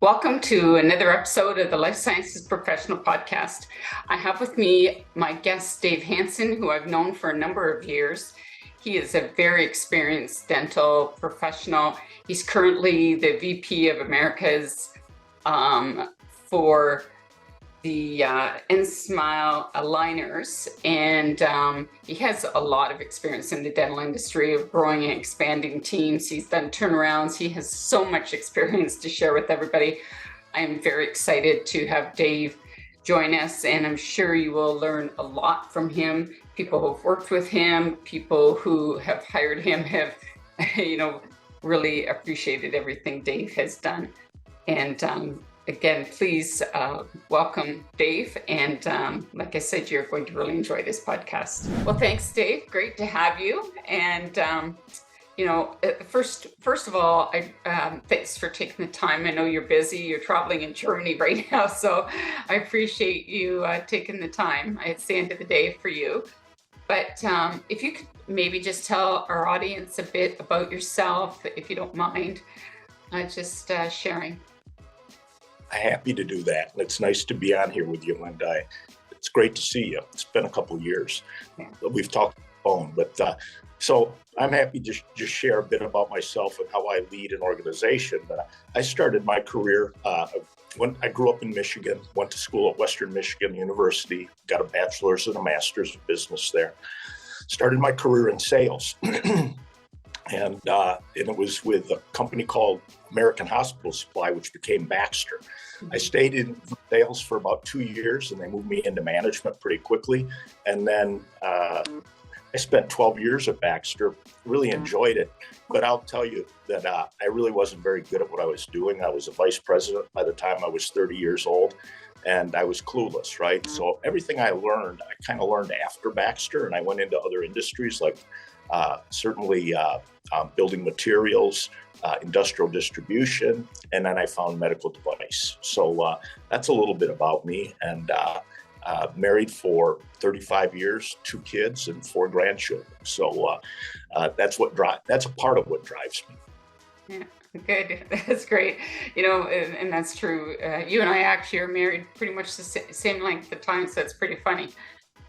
Welcome to another episode of the Life Sciences Professional Podcast. I have with me my guest, Dave Hancin, who I've known for a number of years. He is a very experienced dental professional. He's currently the VP of Americas for the Ensmile Aligners, and he has a lot of experience in the dental industry of growing and expanding teams. He's done turnarounds. He has so much experience to share with everybody. I'm very excited to have Dave join us, and I'm sure you will learn a lot from him. People who've worked with him, people who have hired him have, really appreciated everything Dave has done. And again, please welcome Dave. And like I said, you're going to really enjoy this podcast. Well, thanks, Dave. Great to have you. And, first of all, thanks for taking the time. I know you're busy. You're traveling in Germany right now. So I appreciate you taking the time. It's the end of the day for you. But if you could maybe just tell our audience a bit about yourself, if you don't mind, just sharing. I'm happy to do that. It's nice to be on here with you, Linda. It's great to see you. It's been a couple of years. Yeah. We've talked on the phone, but so I'm happy to just share a bit about myself and how I lead an organization. But I started my career when I grew up in Michigan, went to school at Western Michigan University, got a bachelor's and a master's of business there. Started my career in sales. And it was with a company called American Hospital Supply, which became Baxter. I stayed in sales for about 2 years, and they moved me into management pretty quickly. And then I spent 12 years at Baxter, really enjoyed it. But I'll tell you that I really wasn't very good at what I was doing. I was a vice president by the time I was 30 years old, and I was clueless, right? So everything I learned, I kind of learned after Baxter, and I went into other industries like certainly building materials, industrial distribution, and then I found medical device. So that's a little bit about me, and married for 35 years, 2 kids and 4 grandchildren. So that's a part of what drives me. Yeah, good. That's great. And that's true. You and I actually are married pretty much the same length of time, so it's pretty funny.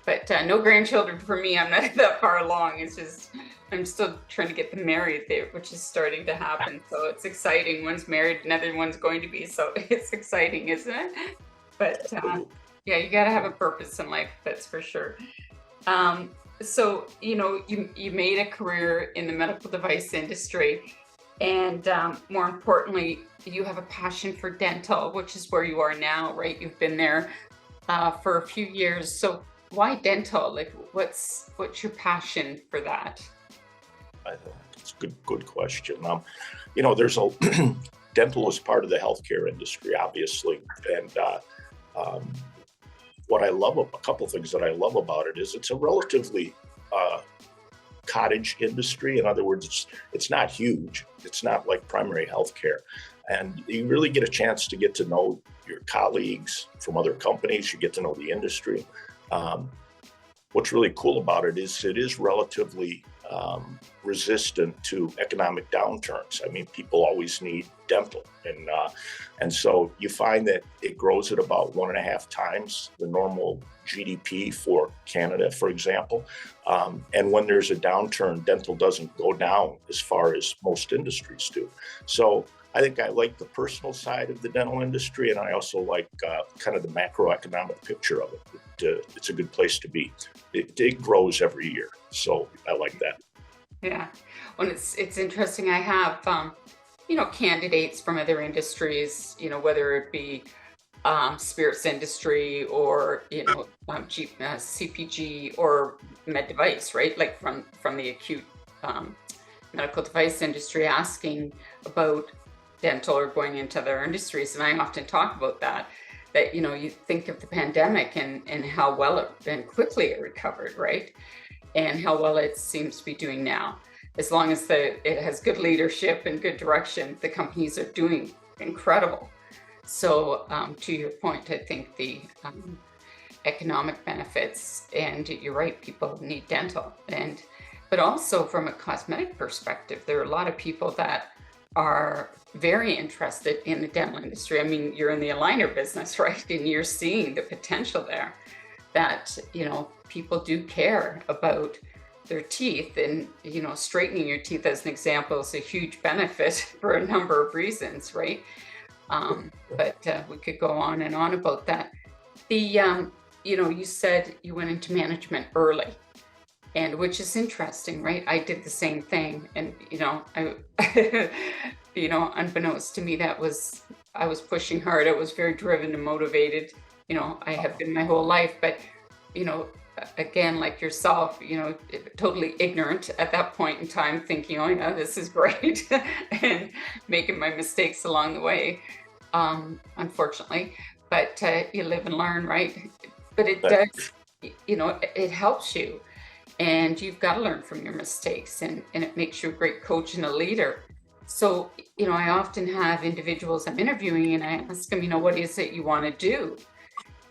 But no grandchildren for me. I'm not that far along. It's just, I'm still trying to get them married there, which is starting to happen. So it's exciting. One's married, another one's going to be. So it's exciting, isn't it? But yeah, you got to have a purpose in life. That's for sure. So, you made a career in the medical device industry. And more importantly, you have a passion for dental, which is where you are now, right? You've been there for a few years. So why dental? Like, what's your passion for that? It's a good question. There's dental is part of the healthcare industry, obviously, and a couple things that I love about it is it's a relatively cottage industry. In other words, it's not huge. It's not like primary healthcare, and you really get a chance to get to know your colleagues from other companies. You get to know the industry. What's really cool about it is relatively resistant to economic downturns. I mean, people always need dental, and so you find that it grows at about 1.5 times the normal GDP for Canada, for example. And when there's a downturn, dental doesn't go down as far as most industries do. So I think I like the personal side of the dental industry, and I also like kind of the macroeconomic picture of it. It's a good place to be. It grows every year, so I like that. Yeah, well, it's interesting. I have candidates from other industries, whether it be spirits industry or CPG or med device, right? Like from the acute medical device industry, asking about dental or going into other industries. And I often talk about that you think of the pandemic and how well and quickly it recovered, right? And how well it seems to be doing now. As long as it has good leadership and good direction, the companies are doing incredible. So to your point, I think the economic benefits, and you're right, people need dental. But also from a cosmetic perspective, there are a lot of people that are very interested in the dental industry. I mean, you're in the aligner business, right? And you're seeing the potential there that, people do care about their teeth, and, straightening your teeth as an example is a huge benefit for a number of reasons, right? But we could go on and on about that. You said you went into management early, and which is interesting, right? I did the same thing, and I unbeknownst to me, I was pushing hard. I was very driven and motivated. I have been my whole life, but you know again, like yourself, totally ignorant at that point in time, thinking, oh yeah, this is great, and making my mistakes along the way, unfortunately. But you live and learn, right? But it does, it helps you, and you've got to learn from your mistakes, and it makes you a great coach and a leader. So, I often have individuals I'm interviewing, and I ask them, what is it you want to do?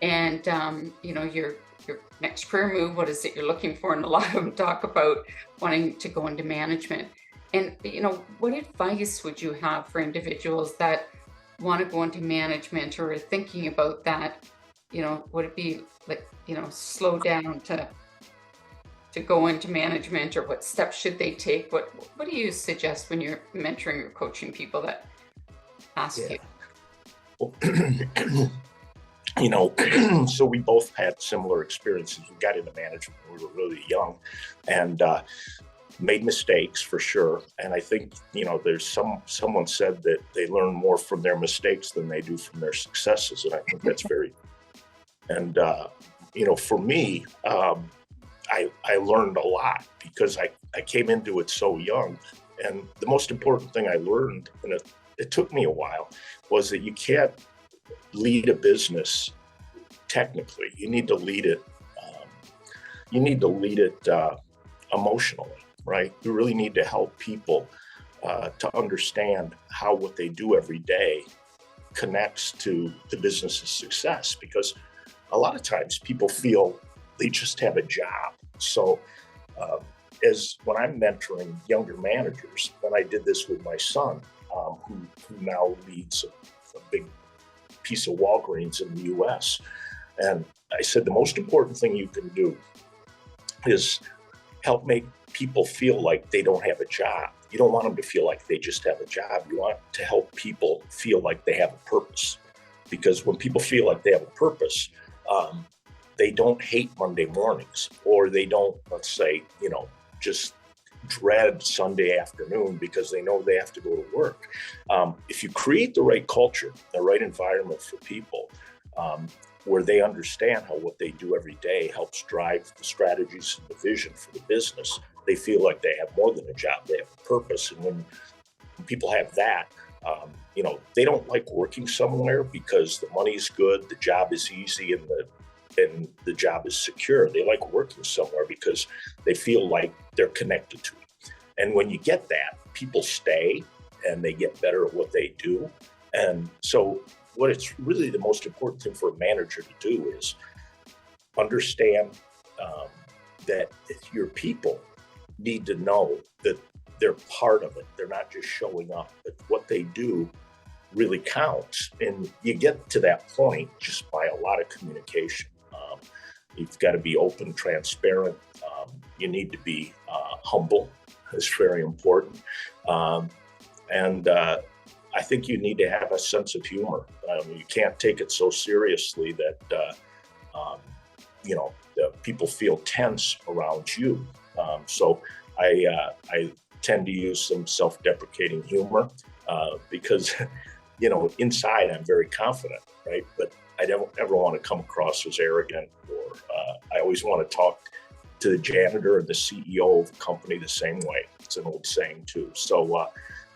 And, your next career move, what is it you're looking for? And a lot of them talk about wanting to go into management. And, what advice would you have for individuals that want to go into management or are thinking about that? Would it be like, slow down to go into management, or what steps should they take? What do you suggest when you're mentoring or coaching people that ask you? So we both had similar experiences. We got into management when we were really young, and made mistakes for sure. And I think, there's someone said that they learn more from their mistakes than they do from their successes. And I think that's very, and, for me, I learned a lot because I came into it so young. And the most important thing I learned, and it took me a while, was that you can't lead a business technically. You need to lead it. Emotionally, right? You really need to help people to understand how what they do every day connects to the business's success. Because a lot of times people feel they just have a job. So as when I'm mentoring younger managers, and I did this with my son, who now leads a big piece of Walgreens in the US. And I said, the most important thing you can do is help make people feel like they don't have a job. You don't want them to feel like they just have a job. You want to help people feel like they have a purpose. Because when people feel like they have a purpose, they don't hate Monday mornings, or they don't, let's say, just dread Sunday afternoon because they know they have to go to work. If you create the right culture, the right environment for people, where they understand how what they do every day helps drive the strategies and the vision for the business, they feel like they have more than a job, they have a purpose. And when people have that, they don't like working somewhere because the money's good, the job is easy, and the job is secure. They like working somewhere because they feel like they're connected to it. And when you get that, people stay and they get better at what they do. And so what it's really the most important thing for a manager to do is understand that your people need to know that they're part of it. They're not just showing up, but what they do really counts. And you get to that point just by a lot of communication. You've got to be open, transparent. You need to be humble. It's very important. And I think you need to have a sense of humor. You can't take it so seriously that, people feel tense around you. So I tend to use some self-deprecating humor because, inside I'm very confident, right? But I don't ever want to come across as arrogant, or I always want to talk to the janitor or the CEO of a company the same way. It's an old saying too. So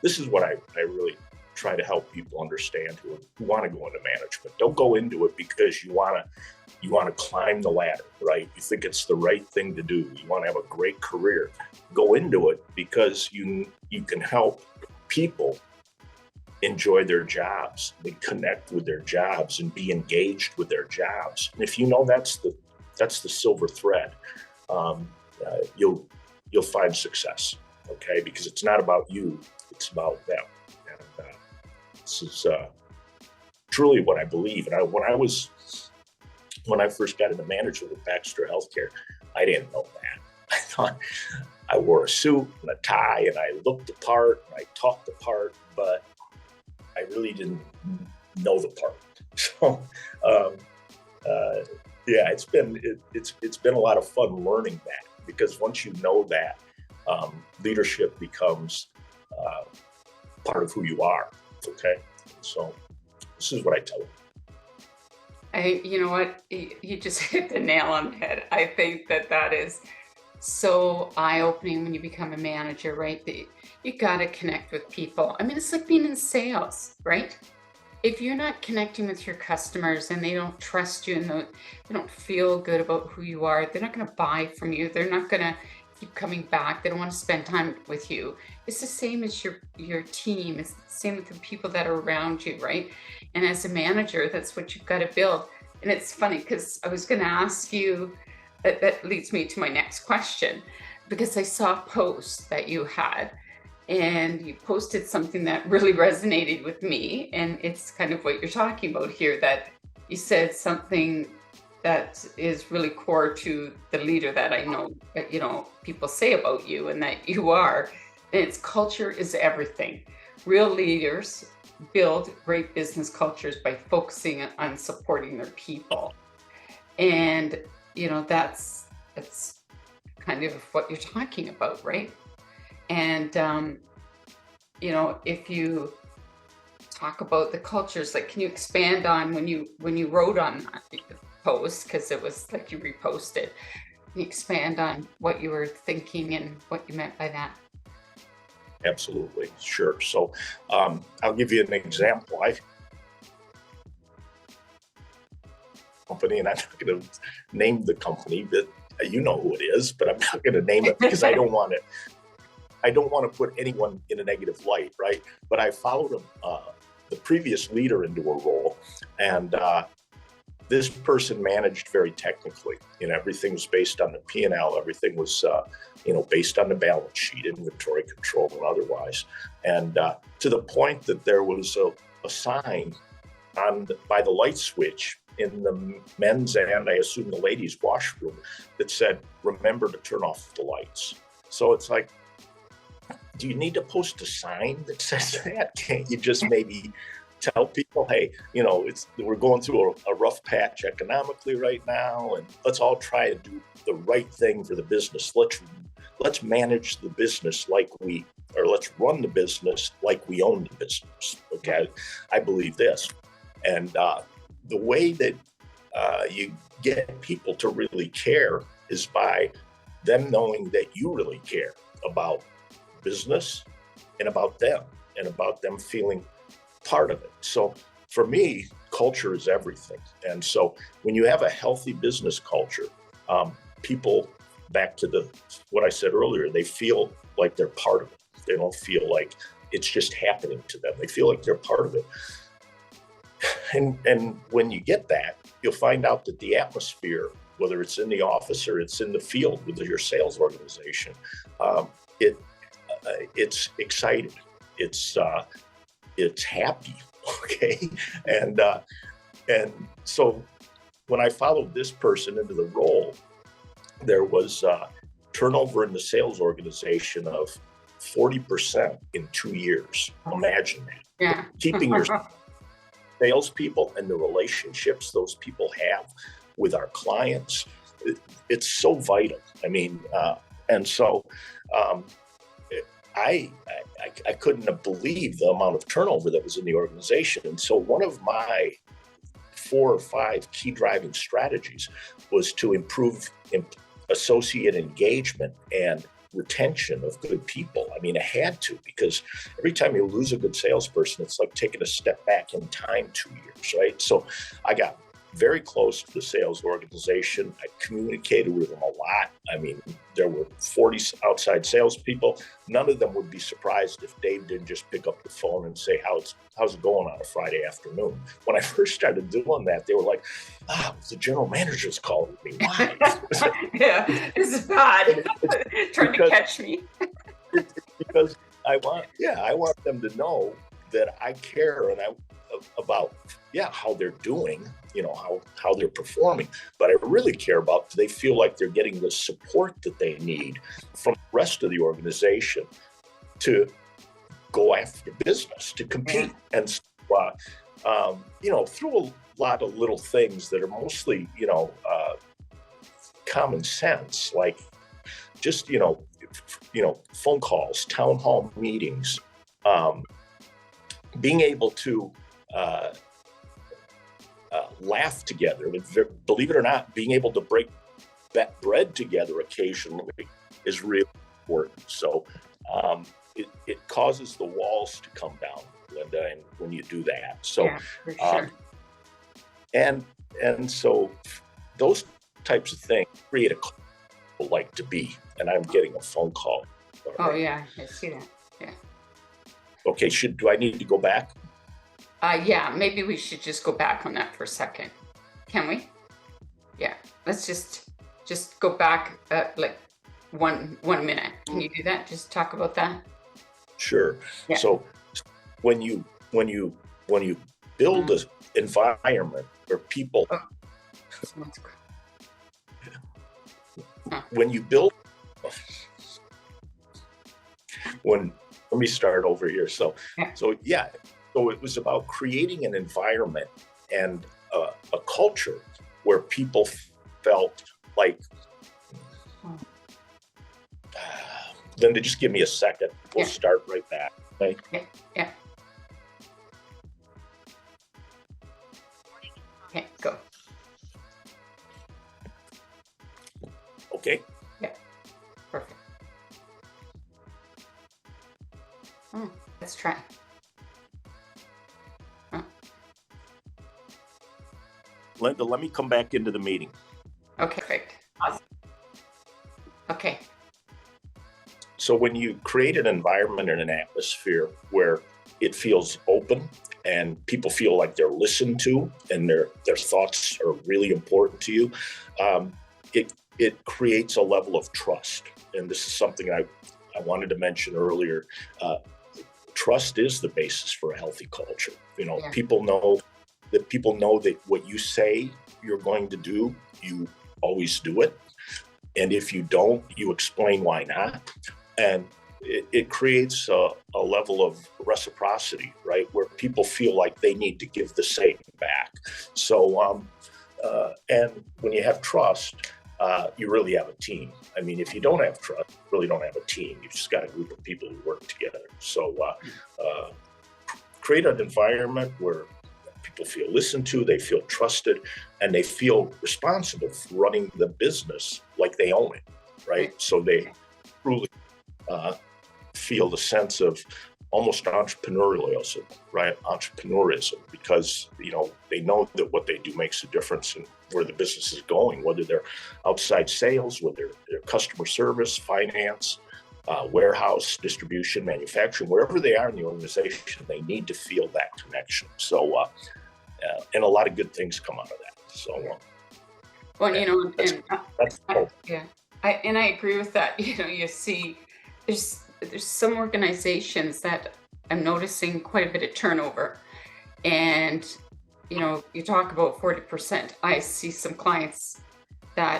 this is what I really try to help people understand who want to go into management. Don't go into it because you want to climb the ladder, right? You think it's the right thing to do. You want to have a great career. Go into it because you can help people enjoy their jobs, they connect with their jobs, and be engaged with their jobs. And if you know that's the silver thread, you'll find success. Okay, because it's not about you; it's about them. This is truly what I believe. And when I first got into management with Baxter Healthcare, I didn't know that. I thought I wore a suit and a tie and I looked the part and I talked the part, but I really didn't know the part. So, yeah, it's been a lot of fun learning that, because once you know that, leadership becomes part of who you are. Okay, so this is what I tell them. You know what? You just hit the nail on the head. I think that is so eye-opening when you become a manager, right? You got to connect with people. I mean, it's like being in sales, right? If you're not connecting with your customers and they don't trust you and they don't feel good about who you are, they're not going to buy from you. They're not going to keep coming back. They don't want to spend time with you. It's the same as your team. It's the same with the people that are around you, right? And as a manager, that's what you've got to build. And it's funny because I was going to ask you, that leads me to my next question, because I saw a post that you had and you posted something that really resonated with me. And it's kind of what you're talking about here, that you said something that is really core to the leader that I know that, people say about you and that you are. And it's culture is everything. Real leaders build great business cultures by focusing on supporting their people. And, that's kind of what you're talking about, right? And, if you talk about the cultures, like, can you expand on when you wrote on that post, because it was like you reposted, can you expand on what you were thinking and what you meant by that? Absolutely, sure. So I'll give you an example. Company, and I'm not going to name the company, but you know who it is, but I'm not going to name it because I don't want to put anyone in a negative light, right? But I followed the previous leader into a role, and this person managed very technically. Everything was based on the P&L. Everything was, based on the balance sheet, inventory control, and otherwise. And to the point that there was a sign by the light switch in the men's and I assume the ladies' washroom that said, "Remember to turn off the lights." So it's like, do you need to post a sign that says that? Can't you just maybe tell people, hey, we're going through a rough patch economically right now, and let's all try to do the right thing for the business. Let's manage the business let's run the business like we own the business. Okay, I believe this, and the way that you get people to really care is by them knowing that you really care about business and about them feeling part of it. So for me, culture is everything. And so when you have a healthy business culture, people, back to what I said earlier, they feel like they're part of it. They don't feel like it's just happening to them. They feel like they're part of it. And when you get that, you'll find out that the atmosphere, whether it's in the office or it's in the field with your sales organization, it's excited, it's happy, okay? And so when I followed this person into the role, there was turnover in the sales organization of 40% in 2 years. Imagine that. Yeah. Keeping your salespeople and the relationships those people have with our clients, it's so vital. I mean, and so I couldn't have believed the amount of turnover that was in the organization. And so one of my 4 or 5 key driving strategies was to improve associate engagement and retention of good people. I mean, I had to, because every time you lose a good salesperson, it's like taking a step back in time 2 years, right? So I got very close to the sales organization. I communicated with them a lot. I mean, there were 40 outside salespeople. None of them would be surprised if Dave didn't just pick up the phone and say, how's it going on a Friday afternoon? When I first started doing that, they were like, the general manager's calling me. Why? Yeah, this is bad. Trying to catch me. Because I want them to know that I care about, yeah, how they're doing, how they're performing, but I really care about, do they feel like they're getting the support that they need from the rest of the organization to go after business, to compete. And so, through a lot of little things that are mostly, common sense, like just, phone calls, town hall meetings, being able to laugh together. Believe it or not, being able to break that bread together occasionally is really important. So it causes the walls to come down, Linda, and when you do that. So, yeah, for sure. And so those types of things create a culture people like to be. And I'm getting a phone call. Oh yeah, I see that. Yeah. Okay, do I need to go back? Yeah, maybe we should just go back on that for a second. Can we? Yeah, let's just go back like one minute. Can you do that? Just talk about that. Sure. Yeah. So when you build an environment where people, when you build, let me start over here. So it was about creating an environment and a culture where people felt like, Linda, just give me a second. We'll start right back. Okay? Yeah. Okay, go. Okay. Yeah. Perfect. Let's try. Linda, let me come back into the meeting. Okay, perfect. Awesome. Okay. So when you create an environment and an atmosphere where it feels open and people feel like they're listened to and their thoughts are really important to you, it creates a level of trust. And this is something I wanted to mention earlier. Trust is the basis for a healthy culture. People know that what you say you're going to do, you always do it. And if you don't, you explain why not. And it creates a level of reciprocity, right? Where people feel like they need to give the same back. So, and when you have trust, you really have a team. I mean, if you don't have trust, you really don't have a team. You've just got a group of people who work together. So create an environment where people feel listened to, they feel trusted, and they feel responsible for running the business like they own it, right? So they truly feel the sense of almost entrepreneurialism, right? Entrepreneurism, because they know that what they do makes a difference in where the business is going, whether they're outside sales, whether they're customer service, finance, warehouse, distribution, manufacturing, wherever they are in the organization, they need to feel that connection. So, and a lot of good things come out of that. So, well, that's cool. I agree with that. You see, there's some organizations that I'm noticing quite a bit of turnover, and you talk about 40%. I see some clients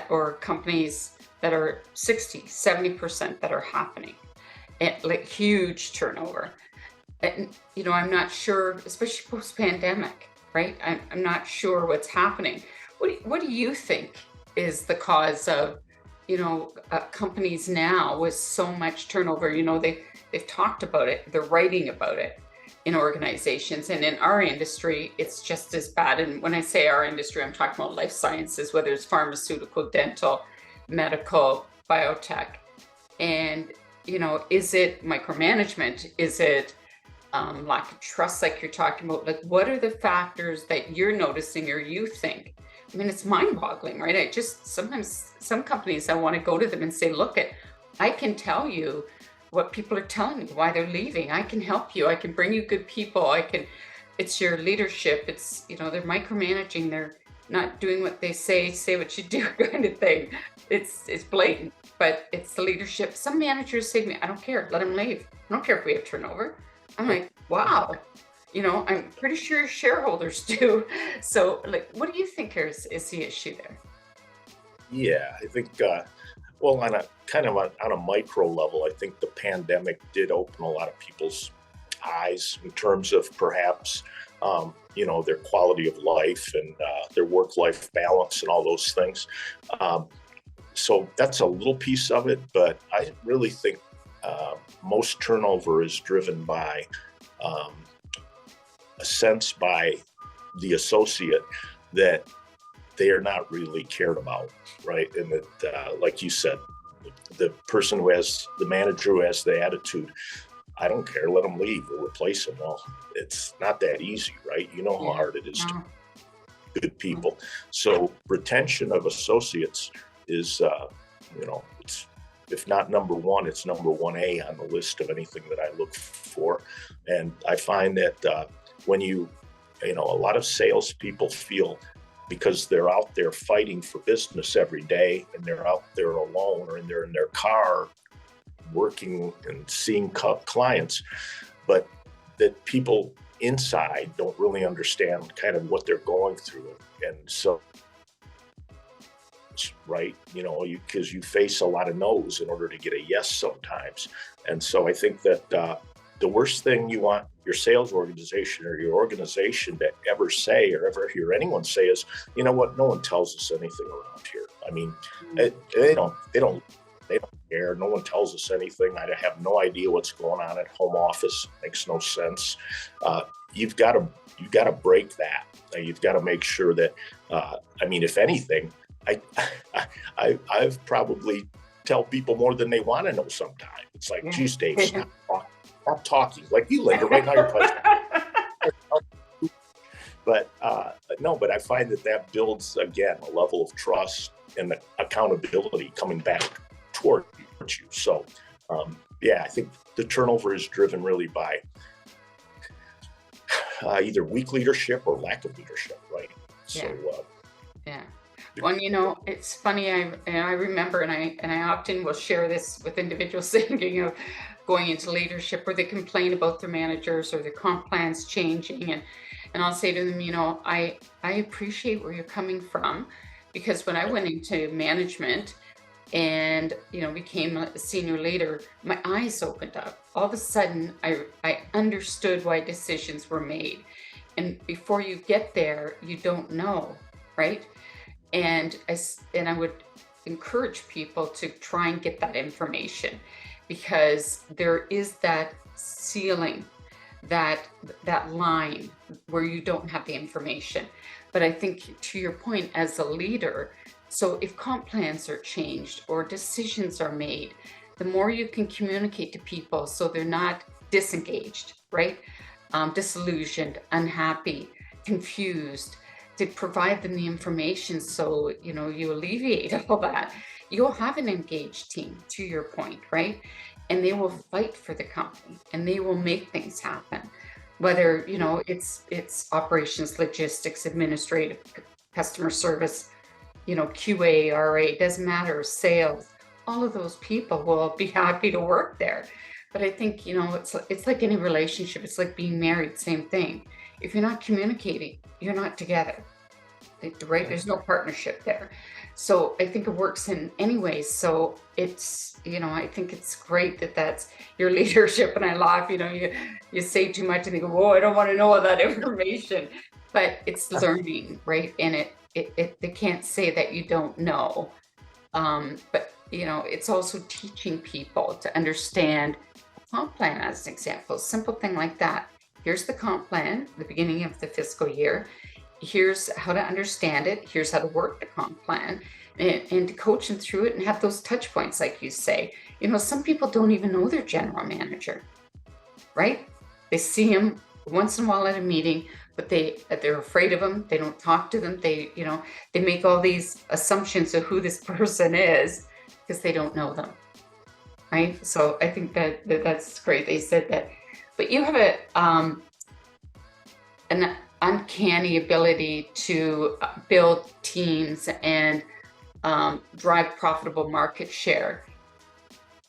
or companies that are 60-70% that are happening, and like huge turnover. And I'm not sure, especially post-pandemic, right? I'm not sure what's happening. What do you think is the cause of companies now with so much turnover? They've talked about it, they're writing about it in organizations, and in our industry it's just as bad. And when I say our industry, I'm talking about life sciences, whether it's pharmaceutical, dental, medical, biotech. And is it micromanagement? Is it lack of trust, like you're talking about? Like, what are the factors that you're noticing or you think? I mean, it's mind-boggling, right? Sometimes some companies, I want to go to them and say, look, I can tell you what people are telling me, why they're leaving. I can help you. I can bring you good people. It's your leadership. It's, they're micromanaging. They're not doing what they say what you do kind of thing. It's blatant, but it's the leadership. Some managers say to me, I don't care, let them leave. I don't care if we have turnover. I'm like, wow. I'm pretty sure shareholders do. So, like, what do you think is the issue there? Yeah, I think, well, on a kind of on a micro level, I think the pandemic did open a lot of people's eyes in terms of perhaps, their quality of life and their work-life balance and all those things. Um, so that's a little piece of it, but I really think most turnover is driven by um, a sense by the associate that they are not really cared about, right? And that, like you said, the person who has the manager who has the attitude, I don't care, let them leave or replace them. Well, it's not that easy, right? You know how Yeah. hard it is to No. good people. So retention of associates is, it's, if not number one, it's number 1A on the list of anything that I look for. And I find that when a lot of salespeople feel because they're out there fighting for business every day and they're out there alone or they're in their car working and seeing clients, but that people inside don't really understand kind of what they're going through. And so, right, because you face a lot of no's in order to get a yes sometimes. And so I think that the worst thing you want your sales organization or your organization to ever say or ever hear anyone say is, you know what, no one tells us anything around here. I mean, they don't care. No one tells us anything. I have no idea what's going on at home office. Makes no sense. You've got to break that. You've got to make sure that. If anything, I've probably tell people more than they want to know. Sometimes it's like, geez, Dave, stop talking. Like you linger right now. You're probably. But but I find that builds again a level of trust and accountability coming back towards you. So, I think the turnover is driven really by either weak leadership or lack of leadership, right? So, Yeah. Well, it's funny. I remember, and I often will share this with individuals thinking of going into leadership where they complain about their managers or their comp plans changing, and I'll say to them, I appreciate where you're coming from, because when I went into management and became a senior leader, my eyes opened up. All of a sudden, I understood why decisions were made, and before you get there, you don't know, right? And I would encourage people to try and get that information, because there is that ceiling, that line where you don't have the information. But I think, to your point, as a leader, so if comp plans are changed or decisions are made, the more you can communicate to people so they're not disengaged, right? Disillusioned, unhappy, confused, to provide them the information so you alleviate all that, you'll have an engaged team, to your point, right? And they will fight for the company and they will make things happen, whether it's operations, logistics, administrative, customer service, QA, RA, doesn't matter, sales. All of those people will be happy to work there. But I think it's like any relationship. It's like being married, same thing. If you're not communicating, you're not together, right? There's no partnership there. So I think it works in any way. So it's, I think it's great that that's your leadership. And I laugh, you say too much and they go, whoa, I don't want to know all that information. But it's learning, right? And they can't say that you don't know. But it's also teaching people to understand a comp plan, as an example, simple thing like that. Here's the comp plan, the beginning of the fiscal year. Here's how to understand it. Here's how to work the comp plan, and to coach them through it and have those touch points, like you say. Some people don't even know their general manager, right? They see him once in a while at a meeting, but they're afraid of them. They don't talk to them. They make all these assumptions of who this person is because they don't know them, right? So I think that's great. They said that, but you have an uncanny ability to build teams and drive profitable market share.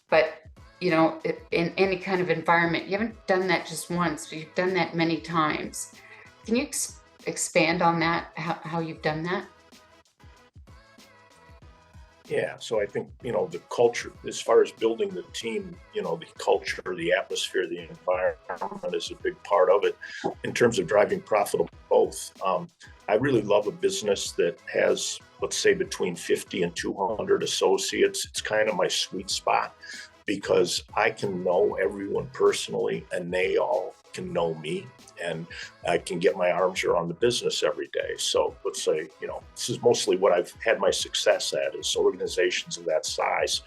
But in any kind of environment. You haven't done that just once, but you've done that many times. Can you expand on that, how you've done that? Yeah, so I think, the culture, as far as building the team, the culture, the atmosphere, the environment is a big part of it in terms of driving profitable growth. I really love a business that has, let's say, between 50 and 200 associates. It's kind of my sweet spot because I can know everyone personally and they all can know me, and I can get my arms around the business every day. So let's say, this is mostly what I've had my success at, is organizations of that size.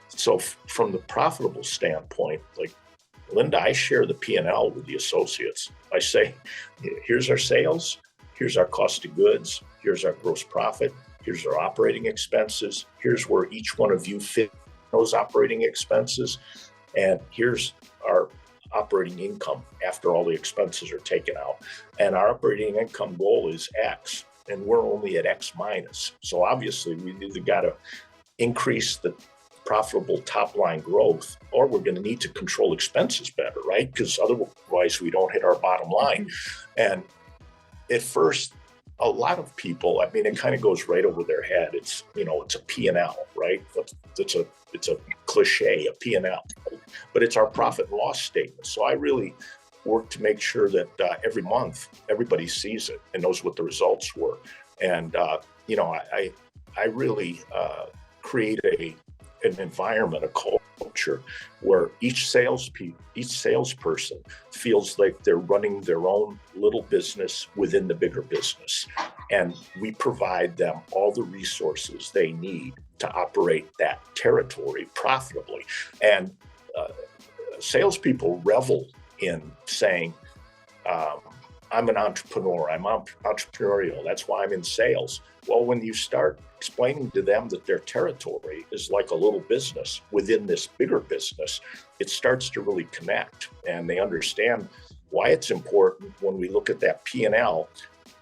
So from the profitable standpoint, like Linda, I share the P&L with the associates. I say, here's our sales, here's our cost of goods, here's our gross profit, here's our operating expenses, here's where each one of you fit those operating expenses, and here's our operating income after all the expenses are taken out. And our operating income goal is X, and we're only at X minus. So obviously we either got to increase the profitable top line growth, or we're going to need to control expenses better, right? Because otherwise we don't hit our bottom line. And at first, a lot of people, I mean, it kind of goes right over their head. It's, it's a P&L, right? It's a cliche, a P&L, but it's our profit and loss statement. So I really work to make sure that every month everybody sees it and knows what the results were. And, I really create an environment, a culture where each salesperson feels like they're running their own little business within the bigger business. And we provide them all the resources they need to operate that territory profitably. And salespeople revel in saying, I'm an entrepreneur, I'm entrepreneurial, that's why I'm in sales. Well, when you start explaining to them that their territory is like a little business within this bigger business, it starts to really connect, and they understand why it's important when we look at that P&L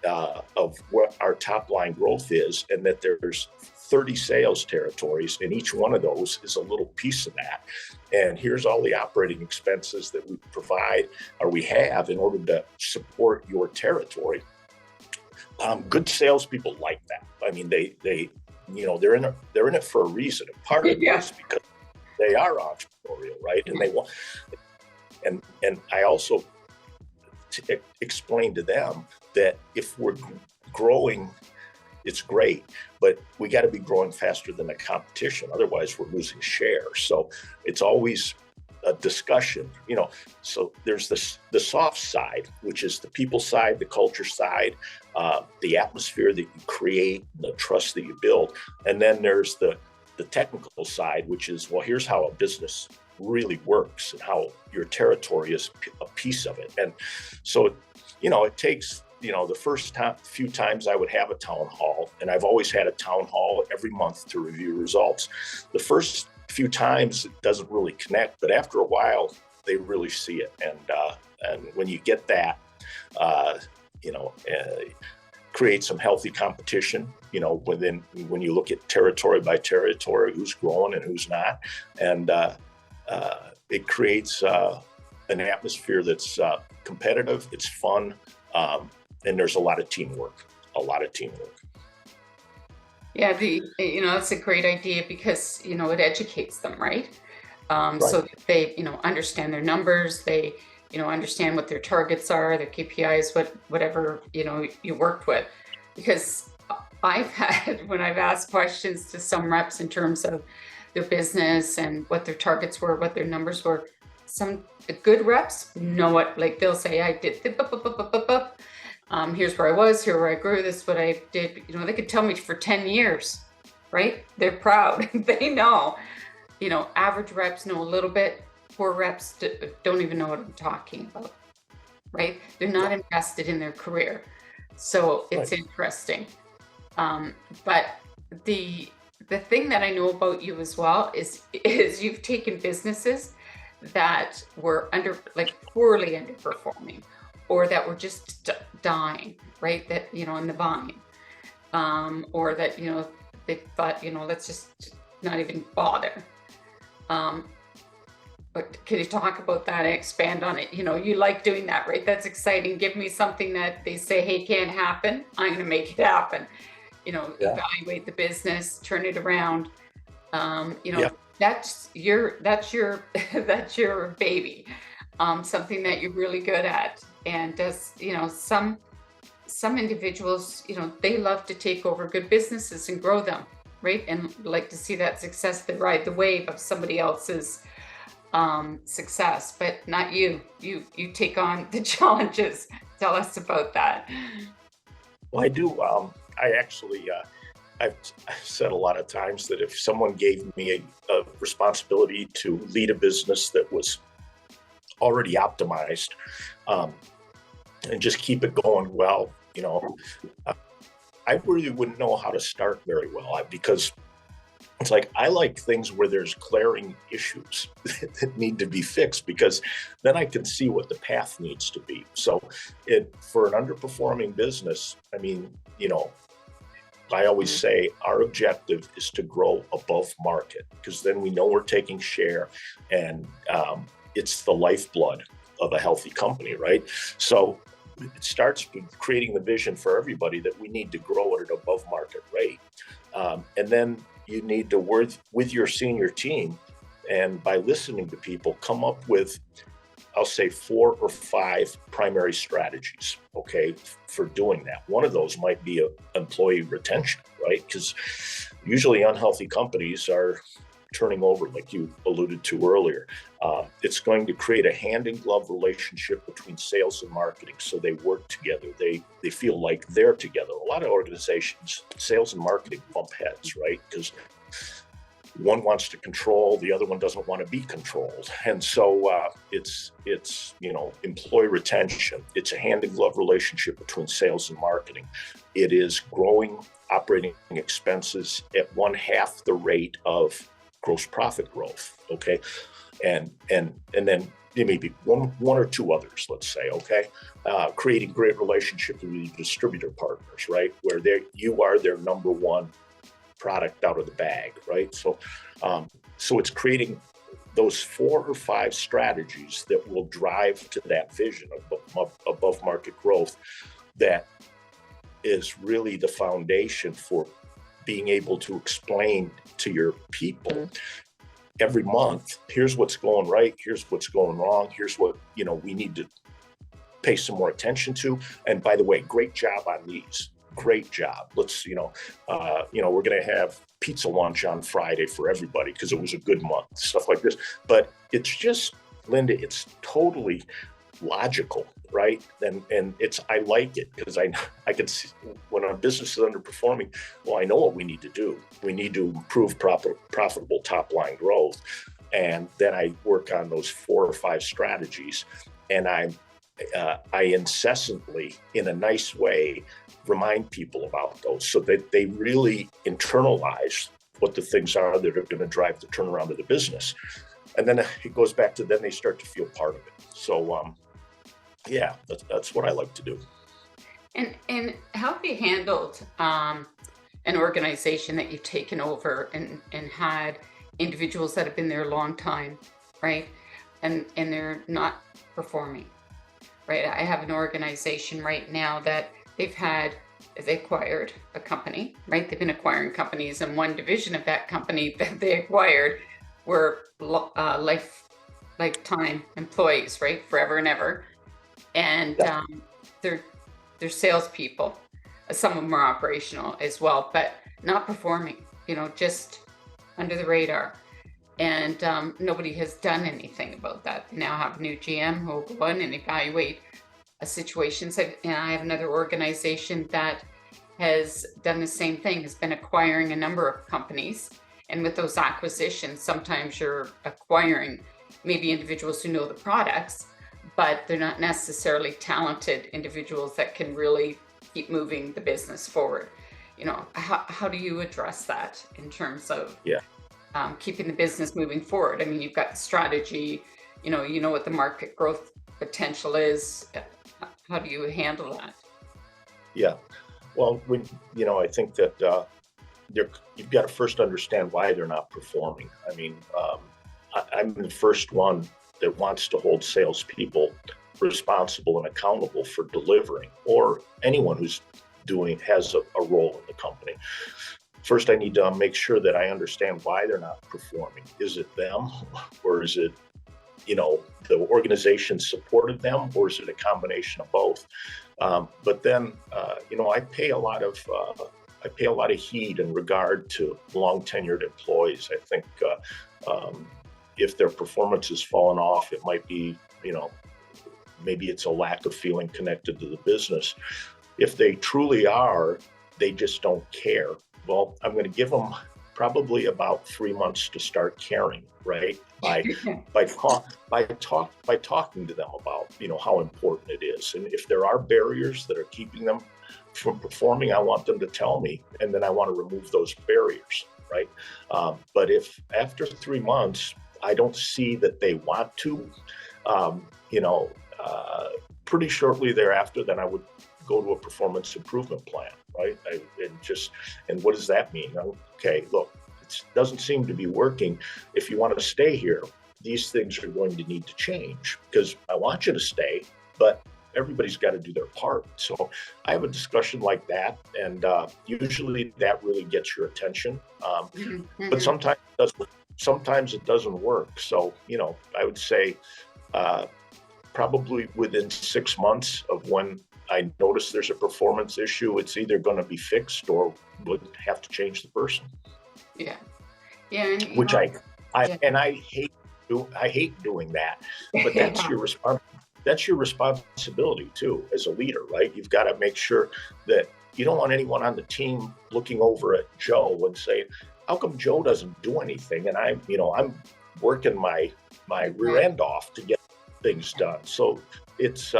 of what our top line growth is, and that there's 30 sales territories, and each one of those is a little piece of that. And here's all the operating expenses that we provide, or we have, in order to support your territory. Good salespeople like that. I mean, they're in it for a reason. And part of it is because they are entrepreneurial, right? And they want, and I also explain to them that if we're growing, it's great, but we got to be growing faster than the competition. Otherwise, we're losing share. So it's always a discussion, so there's the soft side, which is the people side, the culture side, the atmosphere that you create, the trust that you build. And then there's the technical side, which is, well, here's how a business really works and how your territory is a piece of it. And so, it takes, the first few times I would have a town hall, and I've always had a town hall every month to review results. The first few times it doesn't really connect, but after a while they really see it. And when you get that, create some healthy competition, when you look at territory by territory, who's growing and who's not. And it creates an atmosphere that's competitive, it's fun, and there's a lot of teamwork. Yeah, that's a great idea because, it educates them, right? Right. So that they, understand their numbers, they, understand what their targets are, their KPIs, whatever, you worked with. Because I've had, when I've asked questions to some reps in terms of their business and what their targets were, what their numbers were, some good reps know what, like they'll say, I did the here's where I was, here where I grew, this is what I did. They could tell me for 10 years, right? They're proud. They know. Average reps know a little bit. Poor reps don't even know what I'm talking about, right? They're not invested in their career. So it's interesting. But the thing that I know about you as well is you've taken businesses that were poorly underperforming, or that were just dying, right? That, in the vine, or that, they thought, let's just not even bother. Um, but can you talk about that and expand on it? You like doing that, right? That's exciting. Give me something that they say, hey, can't happen. I'm going to make it happen. Yeah. Evaluate the business, turn it around. Yeah. That's your that's your baby. Something that you're really good at. And does, some individuals, they love to take over good businesses and grow them, right? And like to see that success, they ride the wave of somebody else's success, but not you. You take on the challenges. Tell us about that. Well, I do. I actually, I've said a lot of times that if someone gave me a responsibility to lead a business that was already optimized, um, and just keep it going well, uh, I really wouldn't know how to start very well because it's like I like things where there's glaring issues that need to be fixed because then I can see what the path needs to be. So, for an underperforming business, I mean, I always Mm. say our objective is to grow above market because then we know we're taking share, and it's the lifeblood of a healthy company, right? So it starts with creating the vision for everybody that we need to grow at an above market rate. And then you need to work with your senior team, and by listening to people, come up with, I'll say, 4 or 5 primary strategies, okay, for doing that. One of those might be employee retention, right? Because usually unhealthy companies are turning over, like you alluded to earlier. It's going to create a hand-in-glove relationship between sales and marketing, so they work together. They feel like they're together. A lot of organizations, sales and marketing bump heads, right? Because one wants to control, the other one doesn't want to be controlled, and so it's employee retention. It's a hand-in-glove relationship between sales and marketing. It is growing operating expenses at 1/2 the rate of gross profit growth. Okay, and then maybe one or two others, let's say. Okay, creating great relationships with your distributor partners, right, where you are their number one product out of the bag, right? So it's creating those 4 or 5 strategies that will drive to that vision of above market growth. That is really the foundation for being able to explain to your people every month, here's what's going right, here's what's going wrong, here's what we need to pay some more attention to. And by the way, great job on these. Great job. Let's, we're going to have pizza lunch on Friday for everybody because it was a good month, stuff like this. But it's just, Linda, it's totally logical, right? And I like it because I can see when our business is underperforming, well, I know what we need to do. We need to improve profitable top line growth. And then I work on those 4 or 5 strategies, and I incessantly, in a nice way, remind people about those so that they really internalize what the things are that are going to drive the turnaround of the business. And then it goes back to then they start to feel part of it. So, yeah, that's what I like to do. And how have you handled an organization that you've taken over and had individuals that have been there a long time, right? And they're not performing, right? I have an organization right now that they acquired a company, right? They've been acquiring companies, and one division of that company that they acquired were lifetime employees, right? Forever and ever. And Yeah. they're salespeople. Some of them are operational as well, but not performing, just under the radar. And nobody has done anything about that. They now have a new GM who will go in and evaluate a situation. And I have another organization that has done the same thing, has been acquiring a number of companies. And with those acquisitions, sometimes you're acquiring maybe individuals who know the products, but they're not necessarily talented individuals that can really keep moving the business forward. How do you address that in terms of Yeah. keeping the business moving forward? I mean, you've got the strategy, you know what the market growth potential is. How do you handle that? Yeah. Well, I think that you've got to first understand why they're not performing. I mean, I'm the first one that wants to hold salespeople responsible and accountable for delivering, or anyone who's has a role in the company. First, I need to make sure that I understand why they're not performing. Is it them, or is it, the organization supported them, or is it a combination of both? But then, I pay a lot of heed in regard to long tenured employees. I think if their performance has fallen off, it might be, maybe it's a lack of feeling connected to the business. If they truly are, they just don't care. Well, I'm going to give them probably about 3 months to start caring, right? By talking to them about, how important it is. And if there are barriers that are keeping them from performing, I want them to tell me, and then I want to remove those barriers, right? But if after 3 months, I don't see that they want to, pretty shortly thereafter, then I would go to a performance improvement plan, right? And what does that mean? Okay, look, it doesn't seem to be working. If you want to stay here, these things are going to need to change, because I want you to stay, but everybody's got to do their part. So I have a discussion like that, and usually that really gets your attention. But sometimes it doesn't work. So, I would say probably within 6 months of when I notice there's a performance issue, it's either going to be fixed or would have to change the person. Yeah. And, which I hate doing that, but that's that's your responsibility too as a leader, right? You've got to make sure that you don't want anyone on the team looking over at Joe and saying, how come Joe doesn't do anything? And I'm working my rear end off to get things done. So it's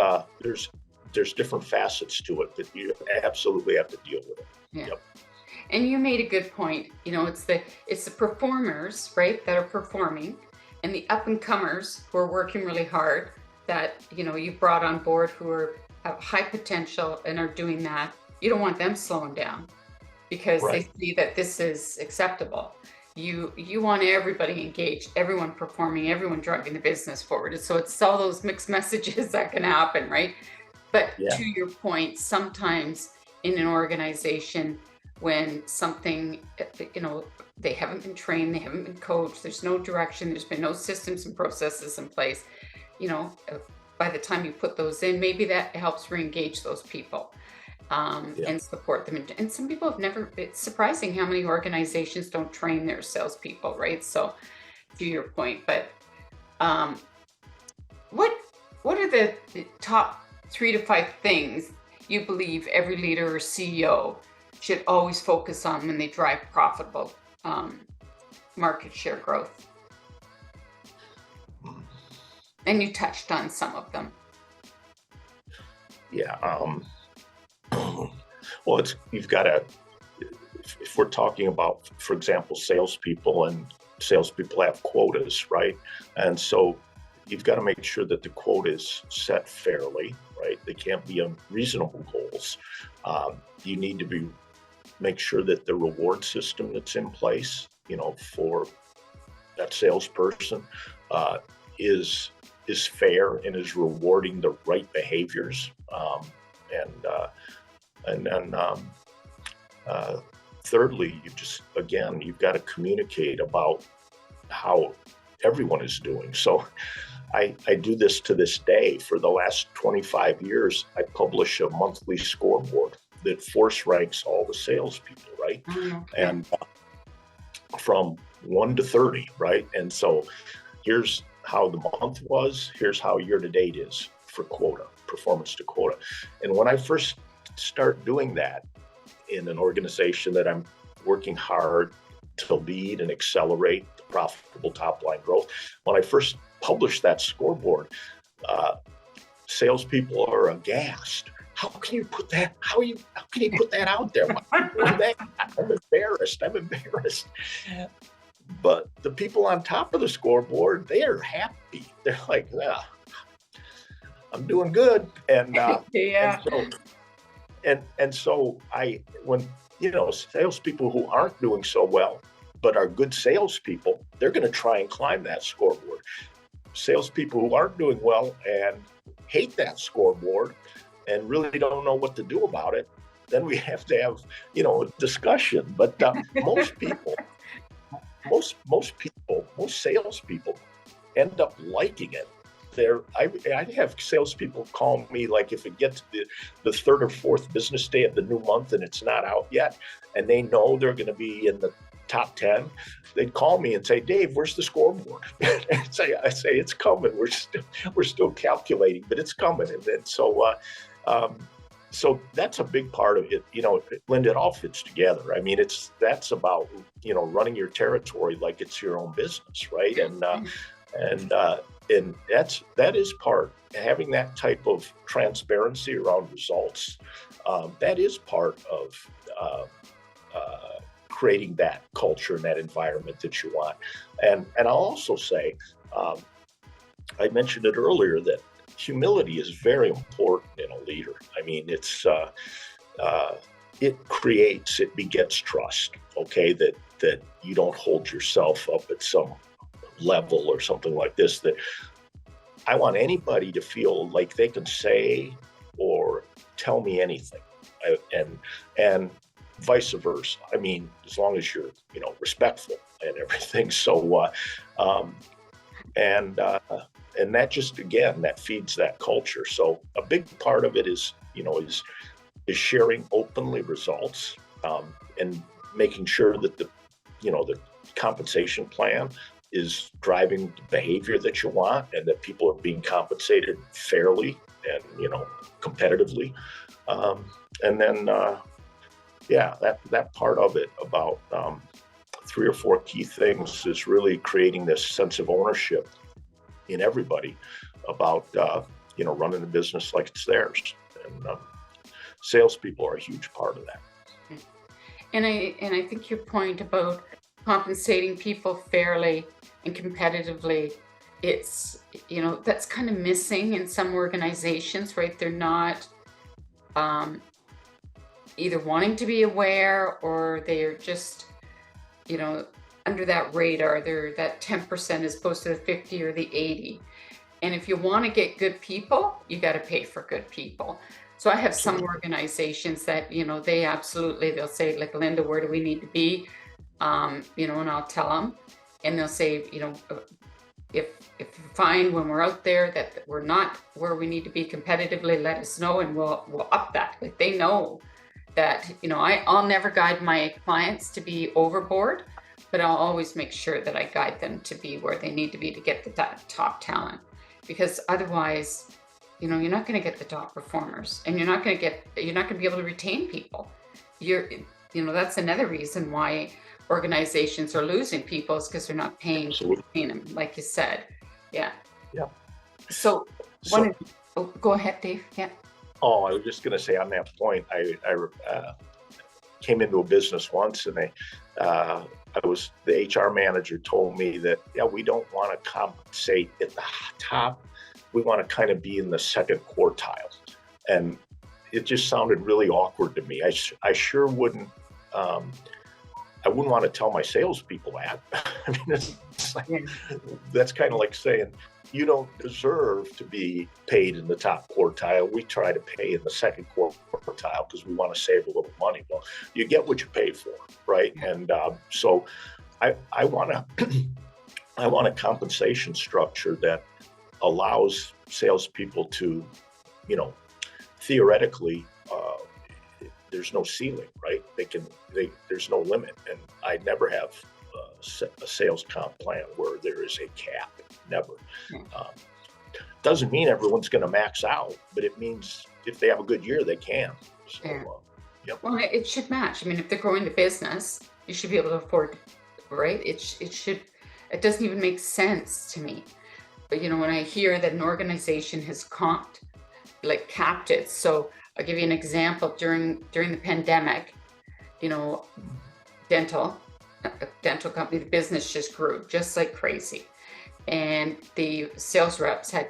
there's different facets to it that you absolutely have to deal with it. Yeah. Yep. And you made a good point. It's the performers, right, that are performing, and the up and comers who are working really hard that, you brought on board, who have high potential and are doing that. You don't want them slowing down because Right. they see that this is acceptable. You want everybody engaged, everyone performing, everyone driving the business forward. And so it's all those mixed messages that can happen, right? But Yeah. to your point, sometimes in an organization, when something, they haven't been trained, they haven't been coached, there's no direction, there's been no systems and processes in place, by the time you put those in, maybe that helps re-engage those people and support them. And some people have never, it's surprising how many organizations don't train their salespeople, right? So to your point, but what are the top 3 to 5 things you believe every leader or CEO should always focus on when they drive profitable market share growth? And you touched on some of them. Yeah. Well, you've got to, if we're talking about, for example, salespeople, and salespeople have quotas, right? And so you've got to make sure that the quota is set fairly, right? They can't be unreasonable goals. You need to make sure that the reward system that's in place, for that salesperson is fair and is rewarding the right behaviors. And then thirdly, you've got to communicate about how everyone is doing. So I do this to this day. For the last 25 years, I publish a monthly scoreboard that force ranks all the salespeople, right? Okay. And from 1 to 30, right? And so here's how the month was, here's how year to date is for quota, performance to quota. And when I first start doing that in an organization that I'm working hard to lead and accelerate the profitable top line growth, when I first published that scoreboard, salespeople are aghast. How can you put that? How can you put that out there? I'm embarrassed. But the people on top of the scoreboard, they are happy. They're like, yeah, I'm doing good. And Yeah. and so when salespeople who aren't doing so well, but our good salespeople, they're going to try and climb that scoreboard. Salespeople who aren't doing well and hate that scoreboard and really don't know what to do about it, then we have to have, a discussion. But most people, most salespeople end up liking it. I have salespeople call me, like, if it gets to the third or fourth business day of the new month and it's not out yet, and they know they're going to be in the top 10, they'd call me and say, Dave, where's the scoreboard? I say, it's coming. We're still calculating, but it's coming. And then so that's a big part of it. Linda, it all fits together. I mean, that's about, running your territory like it's your own business, right? And that is part, having that type of transparency around results. That is part of creating that culture and that environment that you want. And I'll also say, I mentioned it earlier, that humility is very important in a leader. I mean, it begets trust. Okay, that you don't hold yourself up at some level or something like this. That I want anybody to feel like they can say or tell me anything, and vice versa. I mean, as long as you're respectful and everything. So and that just, again, that feeds that culture. So a big part of it is sharing openly results, and making sure that the compensation plan is driving the behavior that you want, and that people are being compensated fairly and competitively. And then that part of it about 3 or 4 key things is really creating this sense of ownership in everybody about running the business like it's theirs. And salespeople are a huge part of that. And I think your point about compensating people fairly and competitively, it's that's kind of missing in some organizations, right? They're not either wanting to be aware, or they're just under that radar. They're that 10% as opposed to the 50 or the 80. And if you want to get good people, you got to pay for good people. So I have some organizations that they'll say, like, Linda, where do we need to be? And I'll tell them, and they'll say, if you find when we're out there that we're not where we need to be competitively, let us know, and we'll up that. Like, they know that I'll never guide my clients to be overboard, but I'll always make sure that I guide them to be where they need to be to get the top talent. Because otherwise, you're not going to get the top performers, and you're not going to be able to retain people. That's another reason why organizations are losing people, is because they're not paying to retain them, like you said. Yeah. So go ahead, Dave. Yeah. Oh, I was just going to say, on that point, I came into a business once, and the HR manager told me that, we don't want to compensate at the top. We want to kind of be in the second quartile. And it just sounded really awkward to me. I sure wouldn't, I wouldn't want to tell my salespeople that. I mean, it's like, that's kind of like saying, you don't deserve to be paid in the top quartile. We try to pay in the second quartile because we want to save a little money. Well, you get what you pay for, right? And so I want a compensation structure that allows salespeople to, theoretically, there's no ceiling, right? There's no limit. And I never have a sales comp plan where there is a cap. Never. Doesn't mean everyone's going to max out, but it means if they have a good year, they can. So, Well, it should match. I mean, if they're growing the business, you should be able to afford, right? It doesn't even make sense to me. But when I hear that an organization has capped it. So I'll give you an example. During the pandemic, dental company, the business just grew just like crazy. And the sales reps had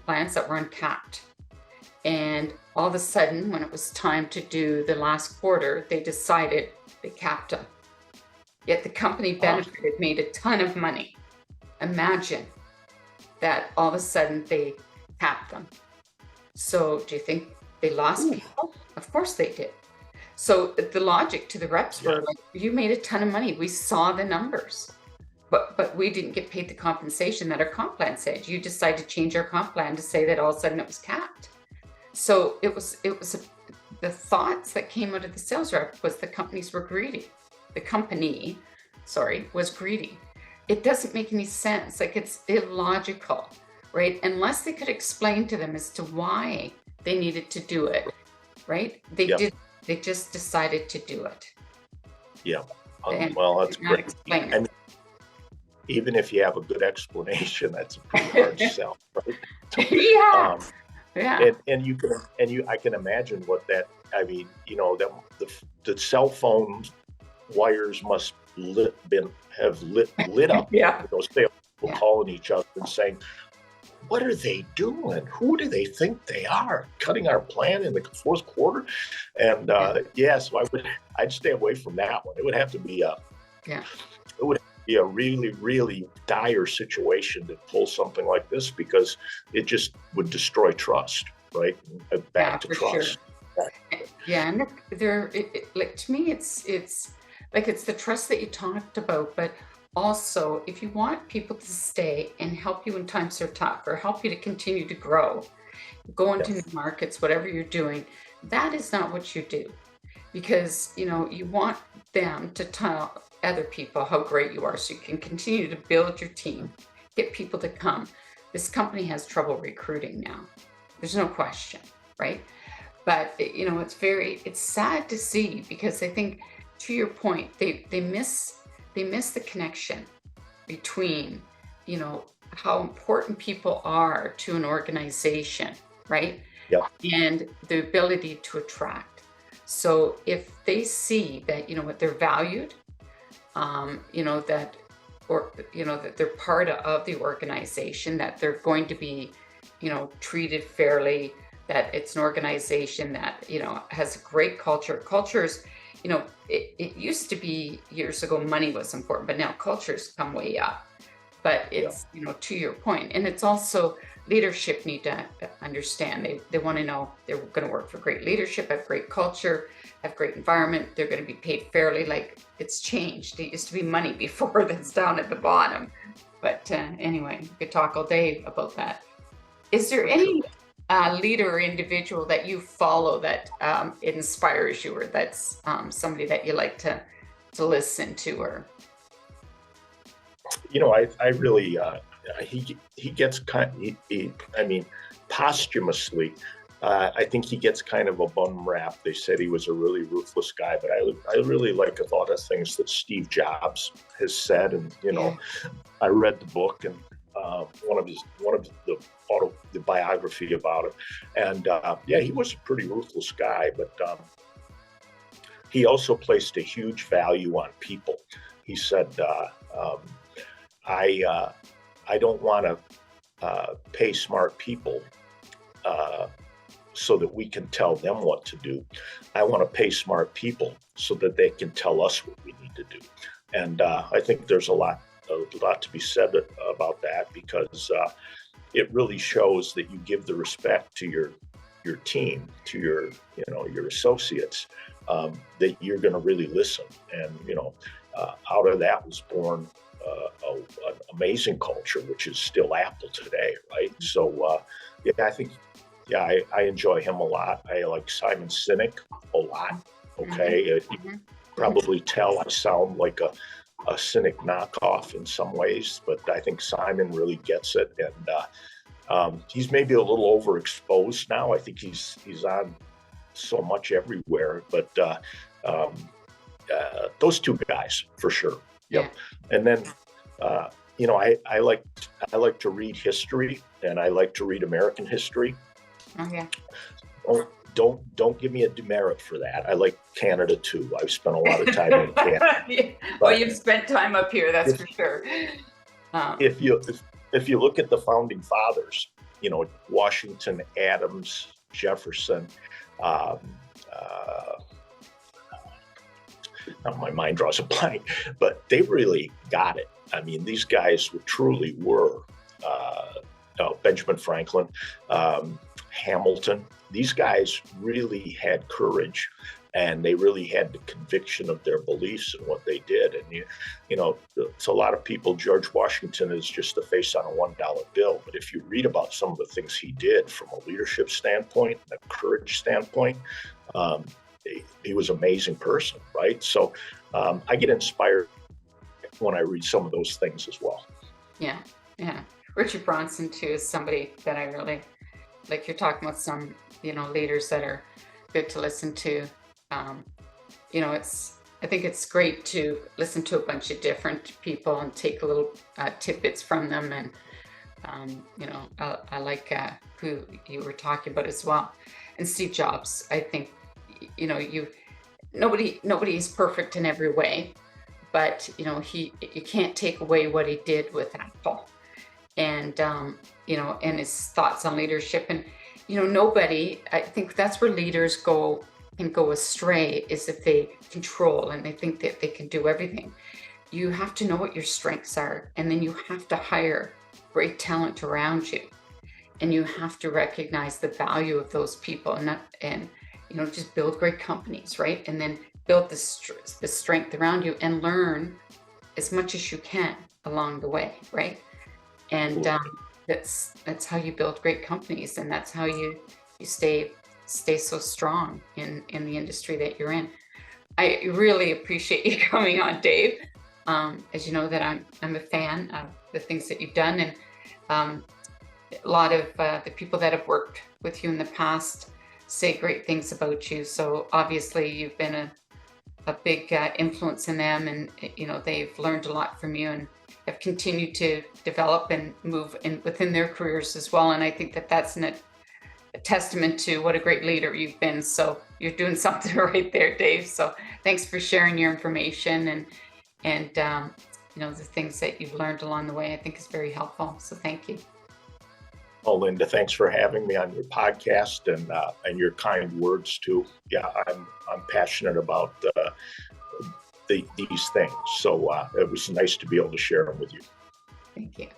plans that were uncapped. And all of a sudden, when it was time to do the last quarter, they decided they capped them. yet the company benefited, made a ton of money. Imagine that all of a sudden they capped them. So do you think they lost people? Of course they did. So the logic to the reps were like, you made a ton of money. We saw the numbers, but we didn't get paid the compensation that our comp plan said. You decided to change our comp plan to say that all of a sudden it was capped. So the thoughts that came out of the sales rep was the companies were greedy. The company, sorry, was greedy. It doesn't make any sense. Like, it's illogical, right? Unless they could explain to them as to why they needed to do it, right? They did. They just decided to do it. Yeah. Well, that's great. Explain it. I mean, even if you have a good explanation, that's a pretty hard sell, right? Yeah. I can imagine what that. I mean, you know, the cell phone wires must have lit up. Yeah. Those salespeople calling each other and saying, "What are they doing? Who do they think they are? Cutting our plan in the fourth quarter?" And so I'd stay away from that one. It would have to be it would be a really, really dire situation to pull something like this, because it just would destroy trust, right? Back to trust. Sure. Yeah, and like, to me, it's like, it's the trust that you talked about, but also, if you want people to stay and help you when times are tough, or help you to continue to grow, go into new markets, whatever you're doing, that is not what you do. Because, you know, you want them to tell other people how great you are, so you can continue to build your team, get people to come. This company has trouble recruiting now. There's no question, right? But, you know, it's sad to see, because I think, to your point, they miss the connection between, you know, how important people are to an organization, right? Yeah. And the ability to attract. So if they see that, you know, what they're valued, you know, that they're part of the organization, that they're going to be, you know, treated fairly, that it's an organization that, you know, has a great culture. Cultures, you know, it used to be years ago, money was important, but now cultures come way up. But it's, you know, to your point, and it's also leadership need to understand. They want to know they're going to work for great leadership, have great culture, have great environment. They're going to be paid fairly. Like, it's changed. It used to be money before, that's down at the bottom. But anyway, we could talk all day about that. Is there any leader or individual that you follow that inspires you, or that's somebody that you like to listen to? Or, you know, I really he gets I mean, posthumously, I think he gets kind of a bum rap. They said he was a really ruthless guy, but I really like a lot of things that Steve Jobs has said, and you know, I read the book and one of the biography about him, and he was a pretty ruthless guy, but he also placed a huge value on people. He said, I don't want to pay smart people so that we can tell them what to do. I want to pay smart people so that they can tell us what we need to do. And I think there's a lot to be said about that, because it really shows that you give the respect to your team, to your associates, that you're going to really listen. And out of that was born an amazing culture, which is still Apple today, right? So I think I enjoy him a lot. I like Simon Sinek a lot. Okay, you can probably tell I sound like a Sinek knockoff in some ways, but I think Simon really gets it, and he's maybe a little overexposed now. I think he's on so much everywhere, but those two guys for sure. Yep. And then I like to read history, and I like to read American history. Okay. Don't give me a demerit for that. I like Canada too. I've spent a lot of time in Canada. Well, you've spent time up here, that's for sure. If you look at the founding fathers, Washington, Adams, Jefferson, Now my mind draws a blank, but they really got it. I mean, these guys truly were Benjamin Franklin, Hamilton. These guys really had courage, and they really had the conviction of their beliefs and what they did. And you know, to a lot of people, George Washington is just a face on a $1 bill. But if you read about some of the things he did from a leadership standpoint, a courage standpoint, he was an amazing person, right? So I get inspired when I read some of those things as well. Yeah, yeah. Richard Bronson too is somebody that I really like. You're talking about some, leaders that are good to listen to. I think it's great to listen to a bunch of different people and take a little tidbits from them. And I like who you were talking about as well. And Steve Jobs, I think, nobody is perfect in every way, but you can't take away what he did with Apple, and and his thoughts on leadership. And nobody, I think that's where leaders can go astray, is if they control and they think that they can do everything. You have to know what your strengths are, and then you have to hire great talent around you, and you have to recognize the value of those people, and just build great companies, right? And then build the strength around you, and learn as much as you can along the way, right? And that's how you build great companies, and that's how you stay so strong in the industry that you're in. I really appreciate you coming on, Dave. As you know, that I'm a fan of the things that you've done, and a lot of the people that have worked with you in the past say great things about you. So obviously you've been a big influence in them, and they've learned a lot from you and have continued to develop and move within their careers as well. And I think that that's a testament to what a great leader you've been. So you're doing something right there, Dave. So thanks for sharing your information, and the things that you've learned along the way. I think is very helpful. So thank you. Oh, Linda, thanks for having me on your podcast, and your kind words too. Yeah, I'm passionate about these things. So it was nice to be able to share them with you. Thank you.